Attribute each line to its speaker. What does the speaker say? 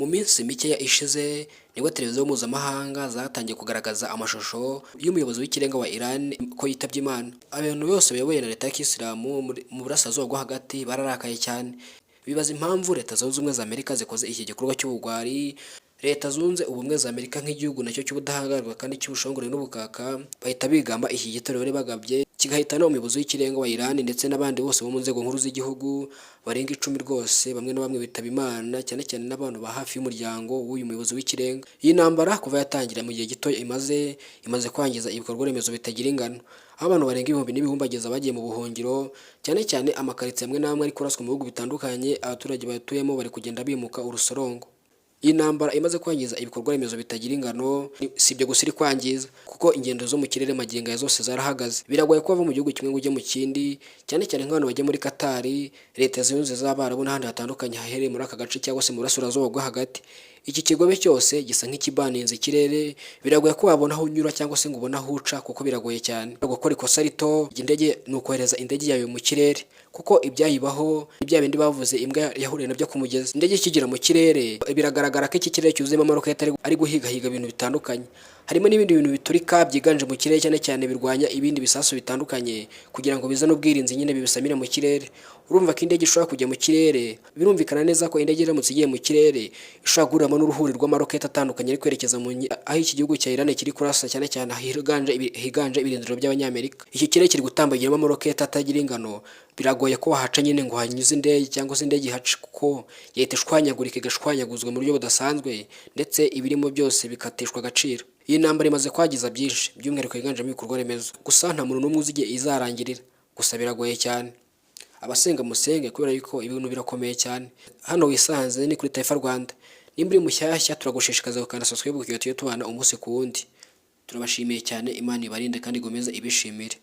Speaker 1: Mu minsi mikeya ishize nibwo televiziyo mpuzamahanga zatangiye kugaragaza amashusho y'umuyobozi w'ikirenga wa Iran ko yitabye Imana. Abantu bose bayoboye na leta ya Kisilamu mu burasirazuba bwo hagati bararakaye cyane, bibaza impamvu Leta Zunze Ubumwe za Amerika zikoze iki gikorwa cy'ubugwari. Leta Zunze Ubumwe za Amerika nk'igihugu nacyo cy'ubudahangarwa kandi cy'ubushongore n'ubukaka bahita bigamba iki gitero bari bagabye kigahitana umuyobozi w'ikirenga wa Iran ndetse n'abandi bose bo mu nzego nkuru z'igihugu barenga 10 rwose, bamwe na bamwe bitaba Imana, cyane cyane n'abantu ba hafi y'umuryango w'uyu muyobozi w'ikirenga. Iyi ntambara kuva yatangira mu gihe gito imaze kwangiza ibikorwa remezo bitagira ingano, aho abantu barenga ibihumbi n'ibihumbagiza bagiye mu buhungiro, cyane cyane amakaritsiye amwe n'amwe ari kuraswa mu bihugu bitandukanye, abaturage batuyemo bari kugenda bimuka urusorongo. Iyi ntambara imaze kwangiza ibikorwa remezo bitagira ingano, si ibyo gusa iri kwangiza kuko ingendo zo mu kirere magingo ya zose zarahagaze. Biragoye ko bava mu gihugu kimwe ngo ujye mu kindi, cyane cyane nk'abantu bajya muri Qatar, Leta Zunze z'Abarabu n'ahandi hatandukanye hahereye muri aka gace cyangwa se mu burasirazuba bwo hagati. Iki kigobe cyose gisa nk'ikibaninze ikirere, biragoye ko wabona aho unyura cyangwa se ngo ubone aho uca kuko biragoye cyane. Gukora ikosa rito indege ni ukohereza indege yayo mu kirere, kuko ibyayibaho ibya bindi bavuze imbwa yahuriye nabyo ku mugezi. Indege ikigera mu kirere biragaragara ko iki kirere cyuzuyemo amaroketi ari guhigahiga ibintu bitandukanye, harimo n'ibindi bintu biturika byiganje mu kirere, cyane cyane birwanya ibindi bisasu bitandukanye kugira ngo bizane ubwirinzi nyine bibisamira mu kirere. Urumva ko indege ishobora kujya mu kirere, birumvikana neza ko indege iramutse igiye mu kirere ishobora guhuriramo n'uruhuri rw'amaroketi atandukanye ari kwerekeza aho iki gihugu cya Iran kiri kurasa, cyane cyane higanje ibirindiro by'Abanyamerika. Iki kirere kiri gutambagiramo amaroketi atagira ingano, biragoye ko wahaca nyine ngo hanyuze indege cyangwa se indege ihaca, kuko yahita ishwanyagurika igashwanyaguzwa mu buryo budasanzwe, ndetse ibirimo byose bikatishwa agaciro. Iyi ntambara imaze kwagiza byinshi, by'umwihariko yiganjemo ibikorwa remezo. Gusa nta muntu n'umwe uzi igihe izarangirira, gusa biragoye cyane. Abasenga musenge kubera yuko ibintu birakomeye cyane. Hano wisanze ni kuri Taifa Rwanda. Nimba uri mushyashya turagushishikaza gukanda subscribe kugira tujye tubana umunsi ku wundi. Turabashimiye cyane, Imana ibarinde kandi igomeze ibishimire.